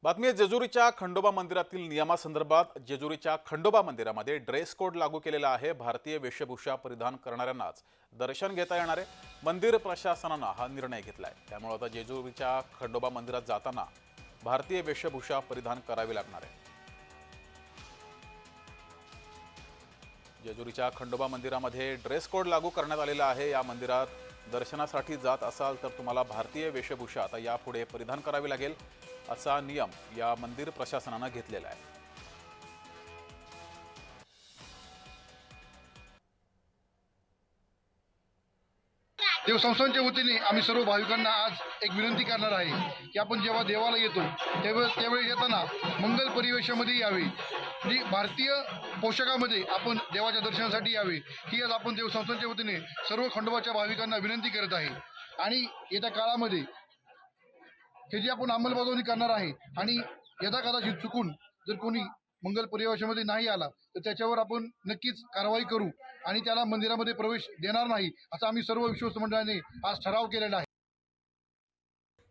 बातमी आहे जेजुरीच्या खंडोबा मंदिरातील नियमासंदर्भात। जेजुरीच्या खंडोबा मंदिरामध्ये ड्रेस कोड लागू केलेला आहे। भारतीय वेशभूषा परिधान करणाऱ्यांनाच दर्शन घेता येणार आहे। मंदिर प्रशासनाने हा निर्णय घेतलाय, त्यामुळे आता जेजुरीच्या खंडोबा मंदिरात जाताना भारतीय वेशभूषा परिधान करावी लागणार आहे। जेजुरीच्या खंडोबा मंदिरामध्ये ड्रेस कोड लागू करण्यात आलेला आहे। या मंदिरात दर्शनासाठी जात असाल तर तुम्हाला भारतीय वेशभूषा आता यापुढे परिधान करावी लागेल, असा नियम या मंदिर प्रशासनाने घेतलेला आहे। देवसंस्थांच्या वतीने आम्ही सर्व भाविकांना आज एक विनंती करणार आहे की आपण जेव्हा देवाला येतो त्यावेळी येताना मंगल परिवेशामध्ये यावे, म्हणजे भारतीय पोशाखामध्ये आपण देवाच्या दर्शनासाठी यावे, ही आज आपण देवसंस्थांच्या वतीने सर्व खंडोबाच्या भाविकांना विनंती करत आहे। आणि येत्या काळामध्ये हे जे आपण अंमलबजावणी करणार आहे आणि यदा कदाचित चुकून जर कोणी मंगल परिवेशामध्ये नाही आला तर त्याच्यावर आपण नक्कीच कारवाई करू आणि त्याला मंदिरामध्ये प्रवेश देणार नाही, असा आम्ही सर्व विश्वस्त मंडळाने आज ठराव केलेला आहे।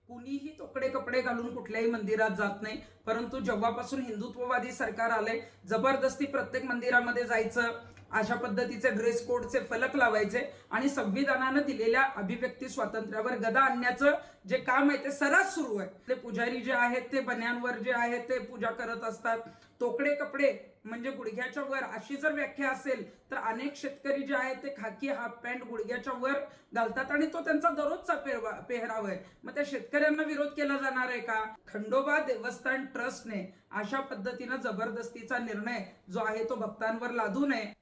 कुणीही तोकडे कपडे घालून कुठल्याही मंदिरात जात नाही, परंतु जेव्हापासून हिंदुत्ववादी सरकार आले जबरदस्ती प्रत्येक मंदिरामध्ये जायचं, अशा पद्धतीचे ड्रेस कोडचे फलक लावायचे आणि संविधानाने दिलेल्या अभिव्यक्ती स्वातंत्र्यावर गदा आणण्याचं जे काम आहे ते सर्रास सुरू आहे। ते पुजारी जे आहेत ते बन्यांवर जे आहेत ते पूजा करत असतात। तोकडे कपडे म्हणजे गुडघ्याच्या वर अशी जर व्याख्या असेल तर अनेक शेतकरी जे आहेत ते खाकी हाफ पॅन्ट गुडघ्याच्या वर घालतात आणि तो त्यांचा दररोजचा पेहराव आहे। मग त्या शेतकऱ्यांना विरोध केला जाणार आहे का? खंडोबा देवस्थान ट्रस्टने अशा पद्धतीने जबरदस्तीचा निर्णय जो आहे तो भक्तांवर लादू नये